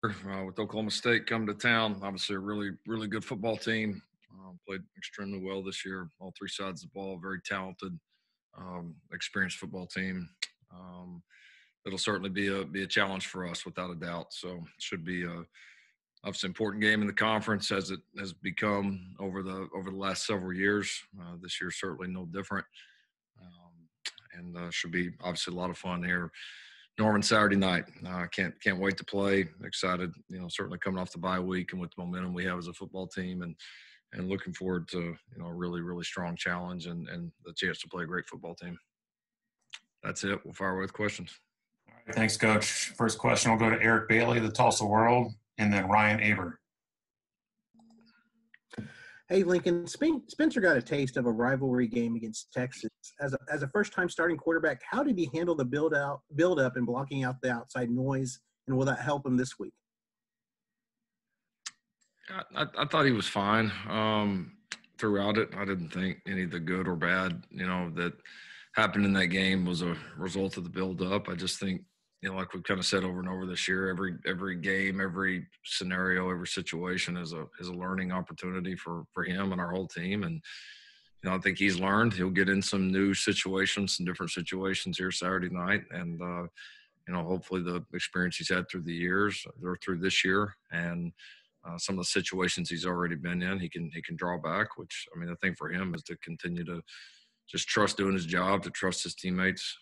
With Oklahoma State coming to town. Obviously, a really, really good football team. Played extremely well this year. All three sides of the ball, very talented, experienced football team. It'll certainly be a challenge for us, without a doubt. So it should be a obviously important game in the conference, as it has become over the last several years. This year certainly no different, and should be obviously a lot of fun here. Norman, Saturday night. Can't wait to play. Excited, certainly coming off the bye week and with the momentum we have as a football team, and looking forward to a really, really strong challenge and the chance to play a great football team. That's it. We'll fire away with questions. All right, thanks, Coach. First question will go to Eric Bailey, the Tulsa World, and then Ryan Aber. Hey, Lincoln, Spencer got a taste of a rivalry game against Texas. As a first-time starting quarterback, how did he handle the build-up and blocking out the outside noise, and will that help him this week? I thought he was fine throughout it. I didn't think any of the good or bad, that happened in that game was a result of the build-up. I just think, like we've kind of said over and over this year, every game, every scenario, every situation is a learning opportunity for him and our whole team. And I think he's learned. He'll get in some new situations, some different situations here Saturday night, and hopefully the experience he's had through the years or through this year, and some of the situations he's already been in, he can draw back. Which the thing for him is to continue to just trust doing his job, to trust his teammates.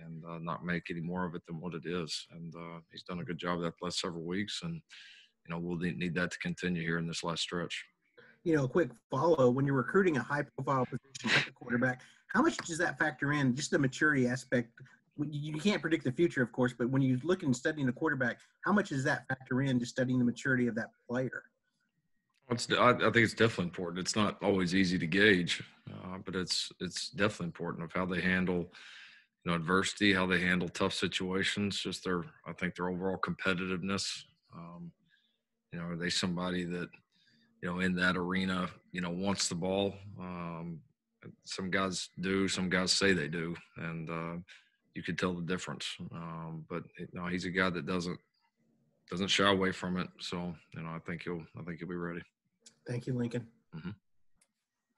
And not make any more of it than what it is. And he's done a good job of that the last several weeks, and we'll need that to continue here in this last stretch. A quick follow, when you're recruiting a high-profile position like a quarterback, how much does that factor in, just the maturity aspect? You can't predict the future, of course, but when you look and studying a quarterback, how much does that factor in, just studying the maturity of that player? I think it's definitely important. It's not always easy to gauge, but it's definitely important of how they handle adversity, how they handle tough situations, just I think their overall competitiveness. Are they somebody that, in that arena, wants the ball? Some guys do, some guys say they do, and you could tell the difference. But he's a guy that doesn't shy away from it. So, I think he'll be ready. Thank you, Lincoln. Mm-hmm.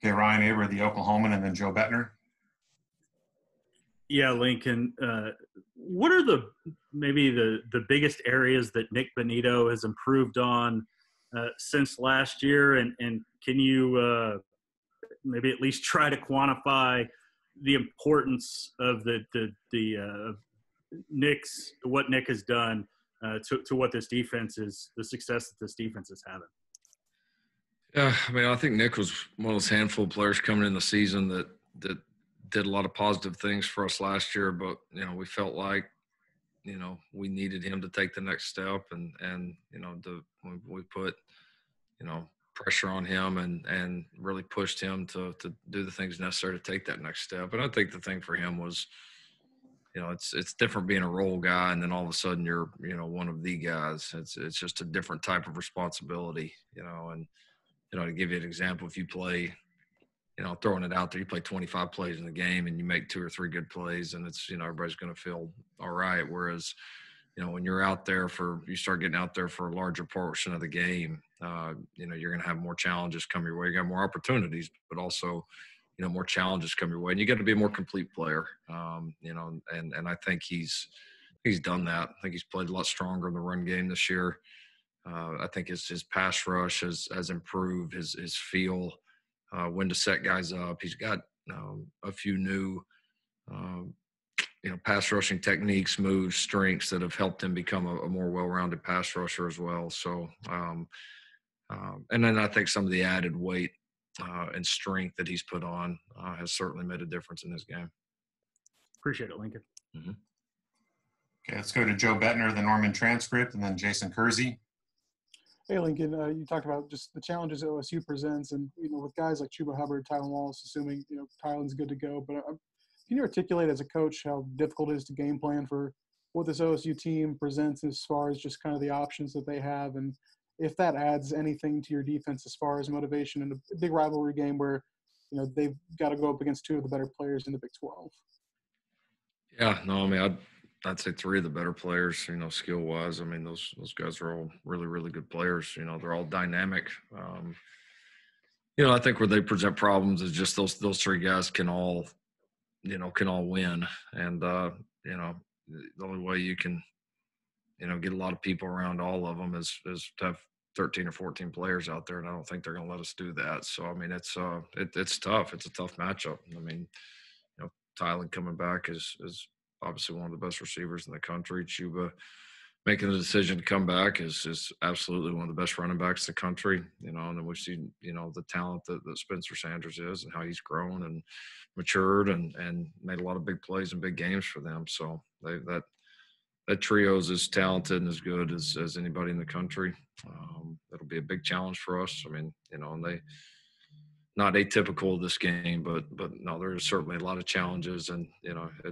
Okay, Ryan Aber, the Oklahoman, and then Joe Bettner. Yeah, Lincoln. What are maybe the biggest areas that Nick Bonito has improved on since last year, and can you maybe at least try to quantify the importance of what Nick has done to what this defense is, the success that this defense is having? Yeah, I think Nick was one of those handful of players coming in the season that did a lot of positive things for us last year, but we felt like we needed him to take the next step, and we put pressure on him and really pushed him to do the things necessary to take that next step. And I think the thing for him was it's different being a role guy and then all of a sudden you're one of the guys. It's just a different type of responsibility, and to give you an example, if you play throwing it out there, you play 25 plays in the game and you make 2 or 3 good plays, and it's, everybody's going to feel all right. Whereas, when you're out there you start getting out there for a larger portion of the game, you're going to have more challenges come your way. You got more opportunities, but also, more challenges come your way, and you got to be a more complete player. And I think he's done that. I think he's played a lot stronger in the run game this year. I think his pass rush has improved, his feel, when to set guys up. He's got a few new, pass rushing techniques, moves, strengths that have helped him become a more well-rounded pass rusher as well. So, and then I think some of the added weight and strength that he's put on has certainly made a difference in his game. Appreciate it, Lincoln. Mm-hmm. Okay, let's go to Joe Bettner, the Norman transcript, and then Jason Kersey. Hey, Lincoln, you talked about just the challenges OSU presents, and, with guys like Chuba Hubbard, Tylan Wallace, assuming, Tylan's good to go. But can you articulate as a coach how difficult it is to game plan for what this OSU team presents as far as just kind of the options that they have, and if that adds anything to your defense as far as motivation in a big rivalry game where, they've got to go up against 2 of the better players in the Big 12? Yeah, no, I'd say three of the better players, skill wise. I mean, those guys are all really, really good players. They're all dynamic. I think where they present problems is just those three guys can all win. And, the only way you can, get a lot of people around all of them is to have 13 or 14 players out there. And I don't think they're going to let us do that. So, I mean, it's tough. It's a tough matchup. I mean, Tylen coming back is obviously one of the best receivers in the country. Chuba making the decision to come back is absolutely one of the best running backs in the country, and then we've seen, the talent that Spencer Sanders is and how he's grown and matured and made a lot of big plays and big games for them. So that trio is as talented and as good as anybody in the country. It'll be a big challenge for us. I mean, and they not atypical of this game, but no, there's certainly a lot of challenges, and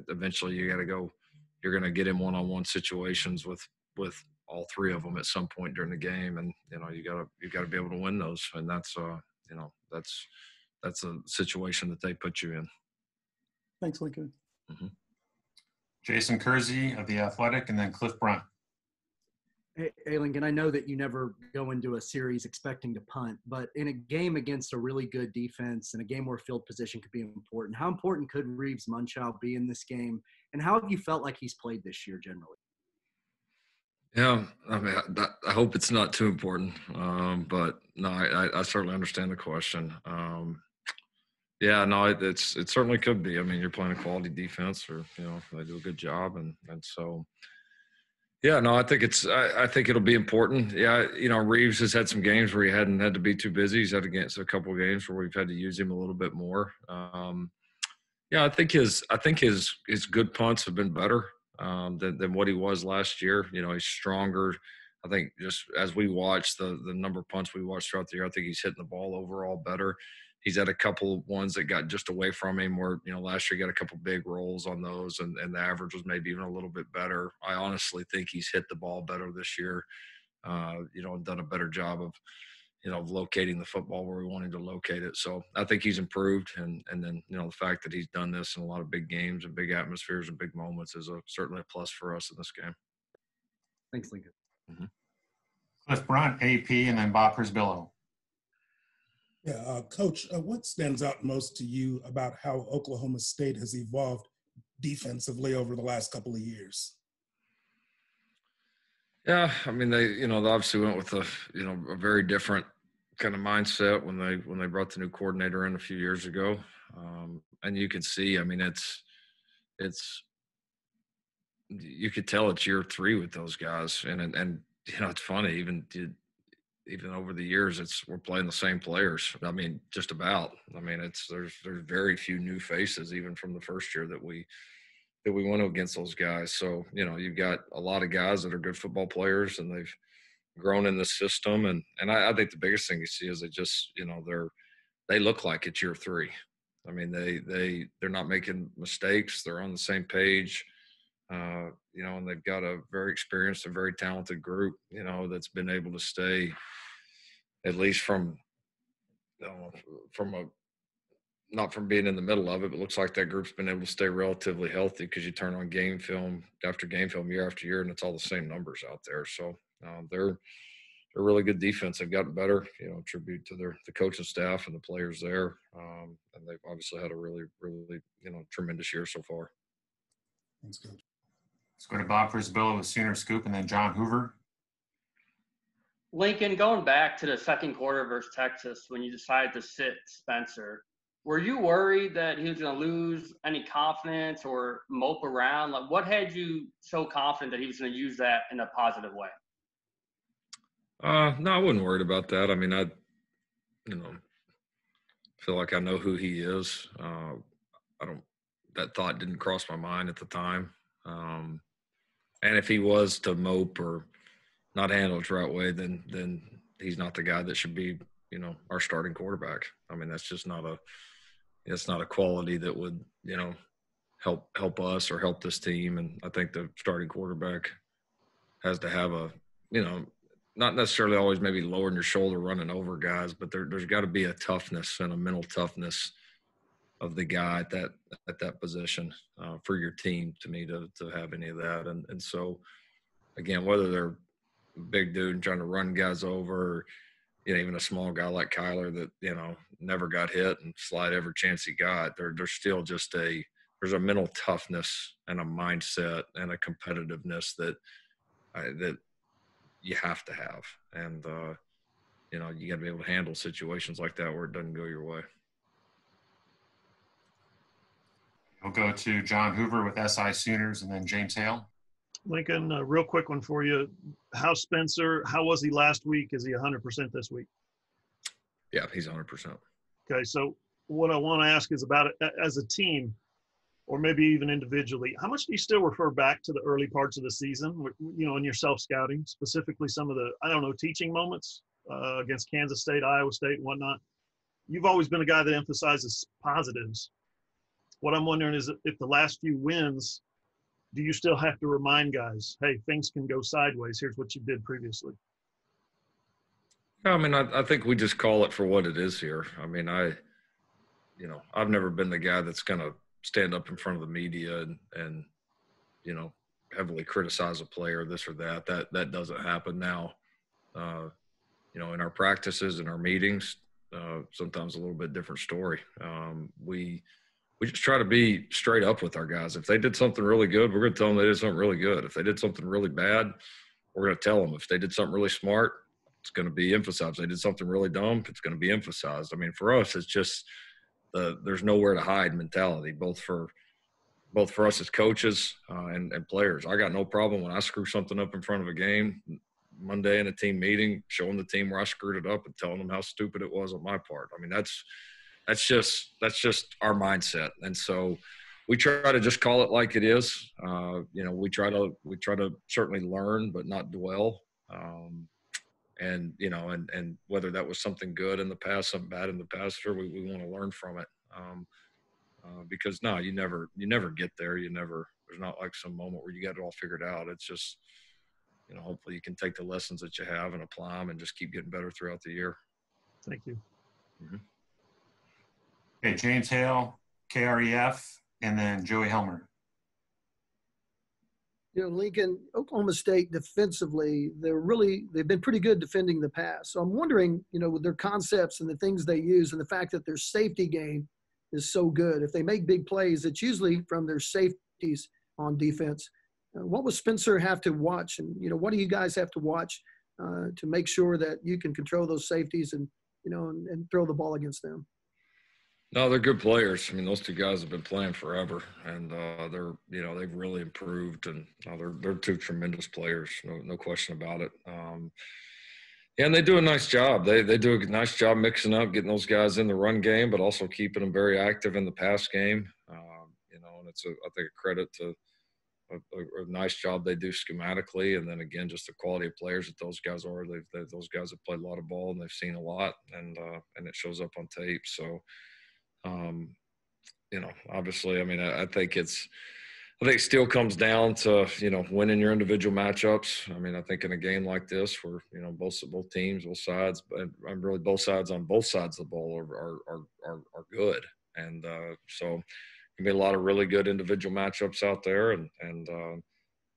eventually you're going to get in one-on-one situations with all three of them at some point during the game, and you got to be able to win those, and that's a situation that they put you in. Thanks, Lincoln. Mm-hmm. Jason Kersey of The Athletic, and then Cliff Brunt. Hey, Lincoln, I know that you never go into a series expecting to punt, but in a game against a really good defense and a game where field position could be important, how important could Reeves Munchau be in this game, and how have you felt like he's played this year generally? Yeah, I mean, I hope it's not too important, but no, I certainly understand the question. Yeah, no, it certainly could be. I mean, you're playing a quality defense, or they do a good job, and so. Yeah, no, I think it'll be important. Yeah, Reeves has had some games where he hadn't had to be too busy. He's had against a couple of games where we've had to use him a little bit more. Yeah, I think his good punts have been better than what he was last year. He's stronger. I think just as we watch the number of punts we watched throughout the year, I think he's hitting the ball overall better. He's had a couple ones that got just away from him where, last year he got a couple big rolls on those, and the average was maybe even a little bit better. I honestly think he's hit the ball better this year, and done a better job of, locating the football where we want him to locate it. So I think he's improved. And then, the fact that he's done this in a lot of big games and big atmospheres and big moments is certainly a plus for us in this game. Thanks, Lincoln. Mm-hmm. Cliff Brunt, AP, and then Bob Prisbillo. Yeah, Coach, what stands out most to you about how Oklahoma State has evolved defensively over the last couple of years? Yeah, I mean, they obviously went with a very different kind of mindset when they brought the new coordinator in a few years ago, and you can see, I mean, it's you could tell it's year three with those guys, and it's funny even over the years, we're playing the same players. I mean, just about. I mean, there's very few new faces even from the first year that we went against those guys. So you've got a lot of guys that are good football players, and they've grown in the system. And I think the biggest thing you see is they just they look like it's year three. I mean, they're not making mistakes. They're on the same page. And they've got a very experienced and very talented group, that's been able to stay, at least from not from being in the middle of it, but looks like that group's been able to stay relatively healthy, because you turn on game film after game film year after year, and it's all the same numbers out there. So they're a really good defense. They've gotten better, tribute to the coaching staff and the players there. And they've obviously had a really, really, tremendous year so far. That's good. Let's go to Bob Prisbillo with Sooner Scoop, and then John Hoover. Lincoln, going back to the second quarter versus Texas, when you decided to sit Spencer, were you worried that he was going to lose any confidence or mope around? Like, what had you so confident that he was going to use that in a positive way? No, I wasn't worried about that. I mean, I feel like I know who he is. That thought didn't cross my mind at the time. And if he was to mope or not handle it the right way, then he's not the guy that should be, our starting quarterback. I mean, that's just not a quality that would, help us or help this team. And I think the starting quarterback has to have not necessarily always maybe lowering your shoulder, running over guys, but there's got to be a toughness and a mental toughness of the guy at that position for your team, to me, to have any of that. And so, again, whether they're a big dude trying to run guys over, or, even a small guy like Kyler that, never got hit and slide every chance he got, there's still just there's a mental toughness and a mindset and a competitiveness that you have to have. And, you got to be able to handle situations like that where it doesn't go your way. We'll go to John Hoover with SI Sooners and then James Hale. Lincoln, a real quick one for you. How's Spencer? How was he last week? Is he 100% this week? Yeah, he's 100%. Okay, so what I want to ask is about it as a team, or maybe even individually. How much do you still refer back to the early parts of the season, in your self-scouting, specifically some of the, teaching moments against Kansas State, Iowa State, and whatnot? You've always been a guy that emphasizes positives. What I'm wondering is if the last few wins, do you still have to remind guys, hey, things can go sideways. Here's what you did previously. I mean, I think we just call it for what it is here. I mean, I've never been the guy that's going to stand up in front of the media and heavily criticize a player, this or that. That doesn't happen now. In our practices and our meetings, sometimes a little bit different story. We just try to be straight up with our guys. If they did something really good, we're going to tell them they did something really good. If they did something really bad, we're going to tell them. If they did something really smart, it's going to be emphasized. If they did something really dumb, it's going to be emphasized. I mean, for us, it's just there's nowhere to hide mentality, both for us as coaches and players. I got no problem when I screw something up in front of a game Monday in a team meeting, showing the team where I screwed it up and telling them how stupid it was on my part. I mean, that's just our mindset. And so we try to just call it like it is. We try to certainly learn, but not dwell. And whether that was something good in the past, something bad in the past, sure, we want to learn from it. Because no, you never get there. There's not like some moment where you got it all figured out. It's just, hopefully you can take the lessons that you have and apply them and just keep getting better throughout the year. Thank you. Mm-hmm. Okay, James Hale, KREF, and then Joey Helmer. Lincoln, Oklahoma State defensively, they've been pretty good defending the pass. So I'm wondering, with their concepts and the things they use and the fact that their safety game is so good, if they make big plays, it's usually from their safeties on defense. What will Spencer have to watch? And, what do you guys have to watch to make sure that you can control those safeties and throw the ball against them? No, they're good players. I mean, those two guys have been playing forever, and they've really improved, and they're two tremendous players, no question about it. And they do a nice job. They do a nice job mixing up, getting those guys in the run game, but also keeping them very active in the pass game. And it's I think a credit to a nice job they do schematically, and then again, just the quality of players that those guys are. Those guys have played a lot of ball and they've seen a lot, and it shows up on tape. So. Obviously, I mean, I think it still comes down to, winning your individual matchups. I mean, I think in a game like this where, both teams, both sides, but really both sides on both sides of the ball are good. And so there'll be a lot of really good individual matchups out there. And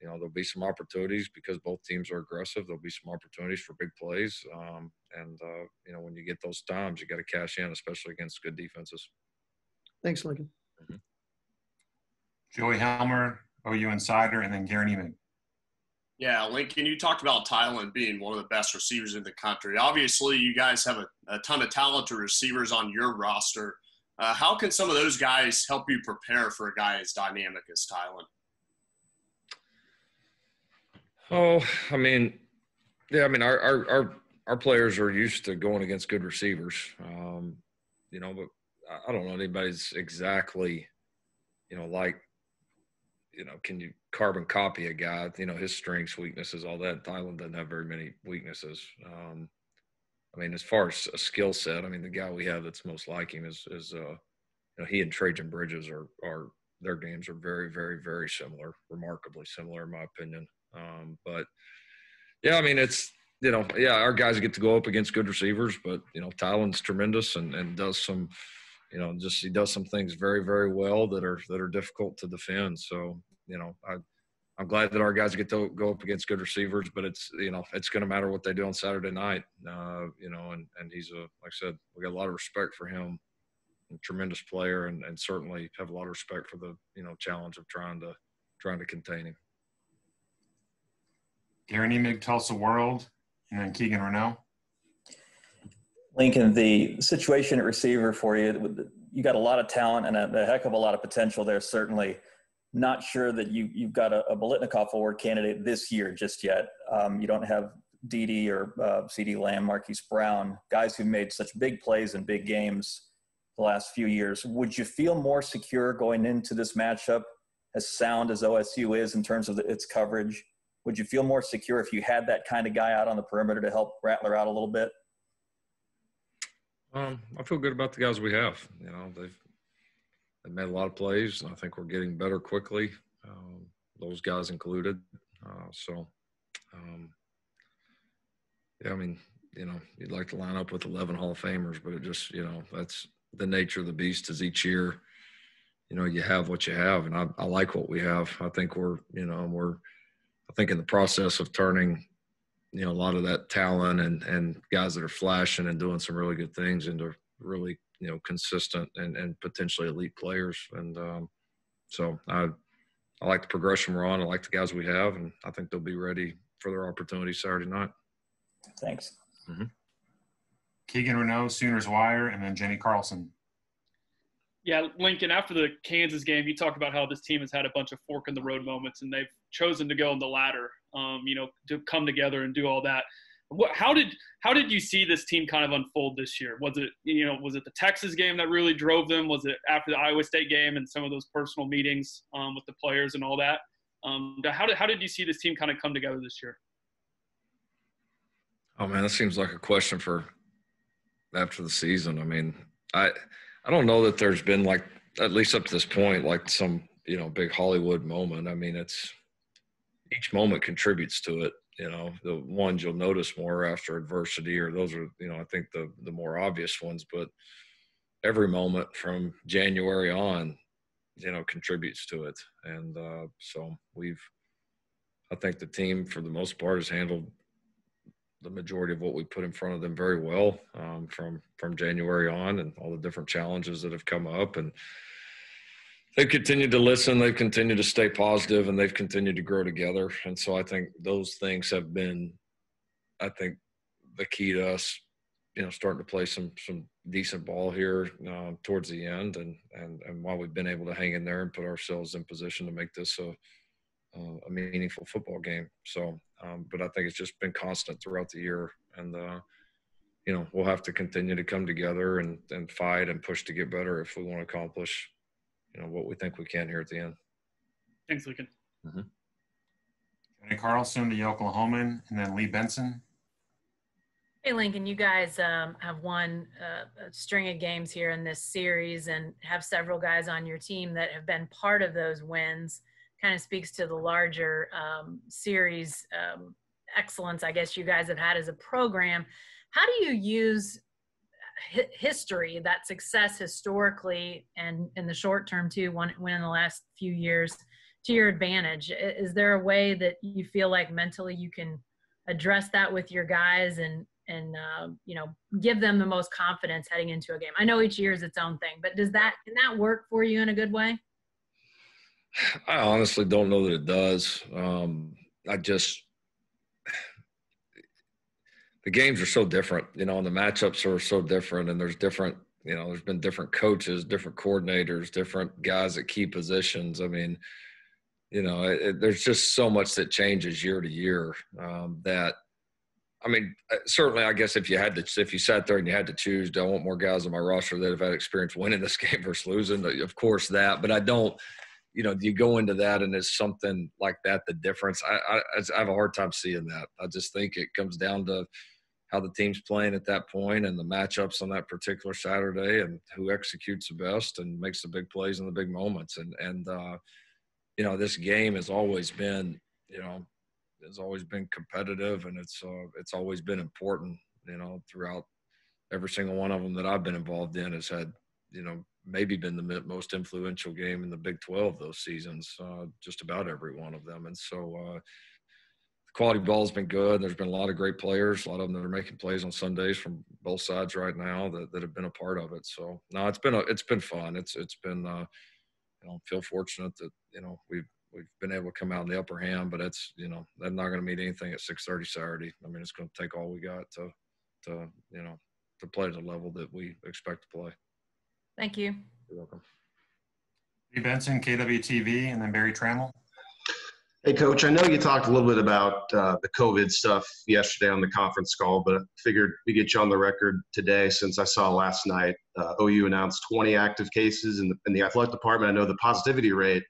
there'll be some opportunities because both teams are aggressive. There'll be some opportunities for big plays. When you get those times, you got to cash in, especially against good defenses. Thanks, Lincoln. Mm-hmm. Joey Helmer, OU Insider, and then Garen Eman. Yeah, Lincoln, you talked about Tylen being one of the best receivers in the country. Obviously, you guys have a ton of talented receivers on your roster. How can some of those guys help you prepare for a guy as dynamic as Tylen? Oh, I mean, yeah, I mean, our players are used to going against good receivers, but I don't know anybody's exactly, can you carbon copy a guy, his strengths, weaknesses, all that. Tylen doesn't have very many weaknesses. I mean, as far as a skill set, I mean, the guy we have that's most like him is he and Trajan Bridges are their games are very, very, very similar, remarkably similar in my opinion. But yeah, I mean, it's, our guys get to go up against good receivers, but, Tylen's tremendous and does some you know, just he does some things very, very well that are difficult to defend. So, you know, I'm glad that our guys get to go up against good receivers, but it's, you know, it's going to matter what they do on Saturday night. You know, and he's like I said, we got a lot of respect for him, a tremendous player, and certainly have a lot of respect for the, you know, challenge of trying to contain him. Gary Nemig, Tulsa World, and then Keegan Renault. Lincoln, the situation at receiver for you, you got a lot of talent and a heck of a lot of potential there, certainly. Not sure that you've got a Biletnikoff Award candidate this year just yet. You don't have Dede or CeeDee Lamb, Marquise Brown, guys who've made such big plays in big games the last few years. Would you feel more secure going into this matchup, as sound as OSU is in terms of its coverage? Would you feel more secure if you had that kind of guy out on the perimeter to help Rattler out a little bit? I feel good about the guys we have. You know, they've made a lot of plays, and I think we're getting better quickly, those guys included. Yeah, I mean, you know, you'd like to line up with 11 Hall of Famers, but it just, you know, that's the nature of the beast is each year, you know, you have what you have, and I like what we have. I think we're in the process of turning, you know, a lot of that talent and guys that are flashing and doing some really good things into really, you know, consistent and potentially elite players. And so I like the progression we're on. I like the guys we have, and I think they'll be ready for their opportunity Saturday night. Thanks. Mm-hmm. Keegan Renault, Sooners Wire, and then Jenny Carlson. Yeah, Lincoln, after the Kansas game, you talked about how this team has had a bunch of fork in the road moments, and they've chosen to go on the ladder, you know, to come together and do all that. How did you see this team kind of unfold this year? Was it the Texas game that really drove them? Was it after the Iowa State game and some of those personal meetings with the players and all that? How did you see this team kind of come together this year? Oh man, that seems like a question for after the season. I mean, I don't know that there's been, like, at least up to this point, like some, you know, big Hollywood moment. I mean, it's each moment contributes to it. You know, the ones you'll notice more after adversity, or those are, you know, I think the more obvious ones, but every moment from January on, you know, contributes to it. And so I think the team for the most part has handled the majority of what we put in front of them very well, from January on, and all the different challenges that have come up. And they've continued to listen, they've continued to stay positive, and they've continued to grow together. And so I think those things have been, I think, the key to us, you know, starting to play some decent ball here towards the end, and while we've been able to hang in there and put ourselves in position to make this a meaningful football game. So, but I think it's just been constant throughout the year, and you know, we'll have to continue to come together and fight and push to get better if we want to accomplish, you know, what we think we can here at the end. Thanks, Lincoln. Mm-hmm. Jenny Carlson, the Oklahoman, and then Lee Benson. Hey, Lincoln, you guys have won a string of games here in this series and have several guys on your team that have been part of those wins. Kind of speaks to the larger series excellence, I guess, you guys have had as a program. How do you use history, that success historically and in the short term too, win in the last few years, to your advantage? Is there a way that you feel like mentally you can address that with your guys and you know, give them the most confidence heading into a game? I know each year is its own thing, but can that work for you in a good way? I honestly don't know that it does. The games are so different, you know, and the matchups are so different, and there's different, you know, there's been different coaches, different coordinators, different guys at key positions. I mean, you know, there's just so much that changes year to year that, I mean, certainly, I guess if you sat there and you had to choose, do I want more guys on my roster that have had experience winning this game versus losing? Of course that, but I don't. You know, do you go into that and is something like that the difference? I have a hard time seeing that. I just think it comes down to how the team's playing at that point and the matchups on that particular Saturday and who executes the best and makes the big plays in the big moments. And you know, this game has always been, you know, has always been competitive, and it's always been important, you know, throughout every single one of them that I've been involved in has had maybe been the most influential game in the Big 12 those seasons, just about every one of them. And so the quality ball has been good. There's been a lot of great players, a lot of them that are making plays on Sundays from both sides right now that have been a part of it. So no, it's been fun. It's been feel fortunate that we've been able to come out in the upper hand, but it's that's not going to mean anything at 6:30 Saturday. I mean, it's going to take all we got to play at the level that we expect to play. Thank you. You're welcome. Lee Benson, KWTV, and then Barry Trammell. Hey, Coach, I know you talked a little bit about the COVID stuff yesterday on the conference call, but I figured we get you on the record today since I saw last night OU announced 20 active cases in the athletic department. I know the positivity rate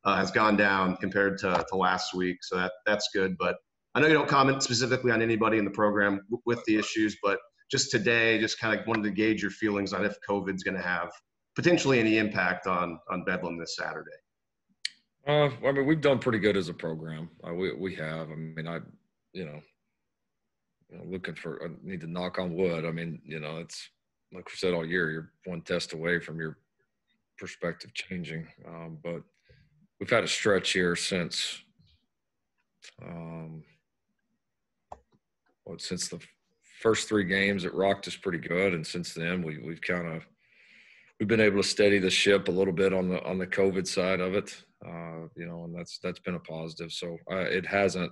has gone down compared to last week, so that's good. But I know you don't comment specifically on anybody in the program with the issues, but just today, just kind of wanted to gauge your feelings on if COVID's going to have potentially any impact on Bedlam this Saturday. I mean, we've done pretty good as a program. We have. I mean, looking for. I need to knock on wood. I mean, it's like we said all year. You're one test away from your perspective changing. But we've had a stretch here since since the first 3 games. It rocked us pretty good, and since then we've been able to steady the ship a little bit on the COVID side of it. And that's been a positive. So it hasn't,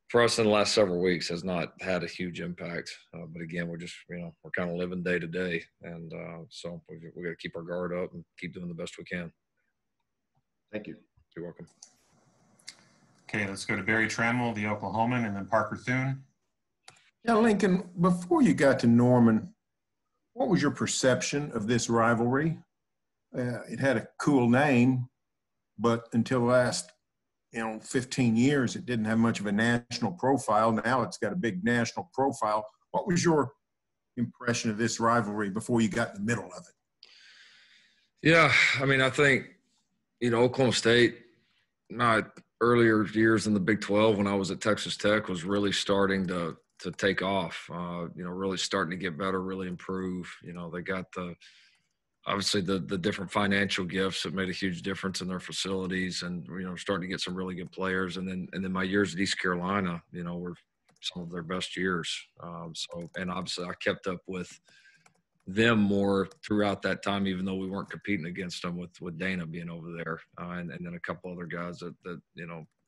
for us in the last several weeks, has not had a huge impact. But again, we're just, we're kind of living day to day. And so we got to keep our guard up and keep doing the best we can. Thank you. You're welcome. Okay, let's go to Barry Trammell, the Oklahoman, and then Parker Thune. Yeah, Lincoln, before you got to Norman, what was your perception of this rivalry? It had a cool name, but until the last, 15 years, it didn't have much of a national profile. Now it's got a big national profile. What was your impression of this rivalry before you got in the middle of it? Yeah, I mean, I think, Oklahoma State, my earlier years in the Big 12 when I was at Texas Tech was really starting to take off, really starting to get better, really improve. They got obviously the different financial gifts that made a huge difference in their facilities, and starting to get some really good players. And then my years at East Carolina, were some of their best years. And obviously I kept up with them more throughout that time, even though we weren't competing against them with Dana being over there, and then a couple other guys that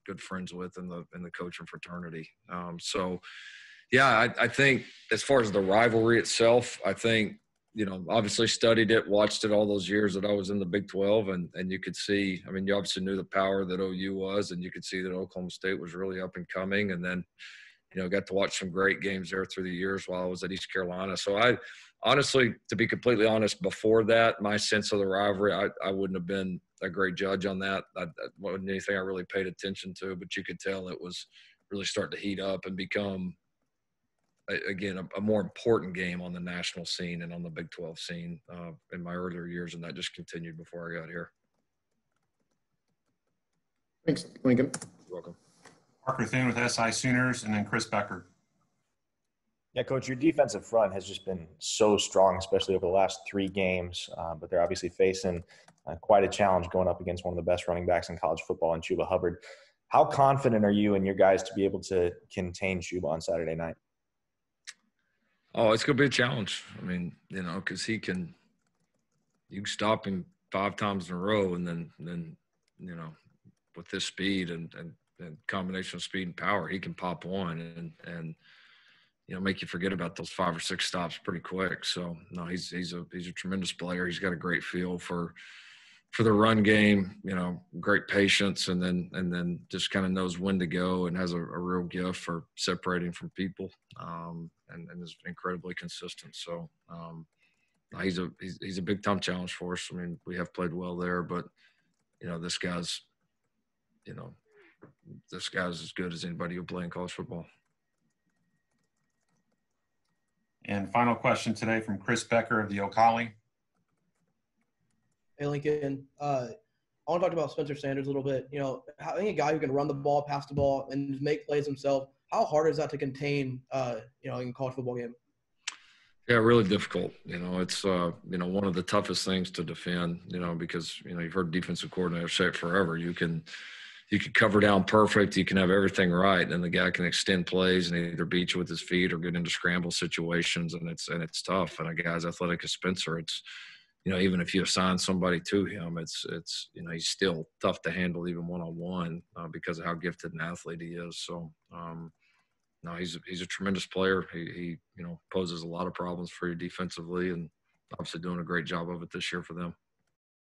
good friends with in the coaching fraternity. Yeah, I think as far as the rivalry itself, I think, obviously studied it, watched it all those years that I was in the Big 12, and you could see, I mean, you obviously knew the power that OU was, and you could see that Oklahoma State was really up and coming. And then, got to watch some great games there through the years while I was at East Carolina. So I honestly, to be completely honest, before that, my sense of the rivalry, I wouldn't have been a great judge on that. That wasn't anything I really paid attention to, but you could tell it was really starting to heat up and become, again, a more important game on the national scene and on the Big 12 scene in my earlier years, and that just continued before I got here. Thanks, Lincoln. You're welcome. Parker Thune with SI Sooners, and then Chris Becker. Yeah, Coach, your defensive front has just been so strong, especially over the last 3 games, but they're obviously facing quite a challenge going up against one of the best running backs in college football in Chuba Hubbard. How confident are you and your guys to be able to contain Chuba on Saturday night? Oh, it's going to be a challenge. I mean, because you can stop him 5 times in a row, and then with this speed and combination of speed and power, he can pop one and make you forget about those 5 or 6 stops pretty quick. So no, he's a tremendous player. He's got a great feel for the run game, great patience, and then just kind of knows when to go, and has a real gift for separating from people, and is incredibly consistent. So he's a big time challenge for us. I mean, we have played well there, but this guy's as good as anybody who play in college football. And final question today from Chris Becker of the Ocali. Hey, Lincoln. I want to talk about Spencer Sanders a little bit. Having a guy who can run the ball, pass the ball, and make plays himself, how hard is that to contain, in a college football game? Yeah, really difficult. It's one of the toughest things to defend. Because you've heard defensive coordinators say it forever. You can cover down perfect. You can have everything right, and the guy can extend plays and either beat you with his feet or get into scramble situations, and it's tough. And a guy's athletic as Spencer, it's even if you assign somebody to him, it's he's still tough to handle even one-on-one because of how gifted an athlete he is. So. No, he's a tremendous player. He poses a lot of problems for you defensively, and obviously doing a great job of it this year for them.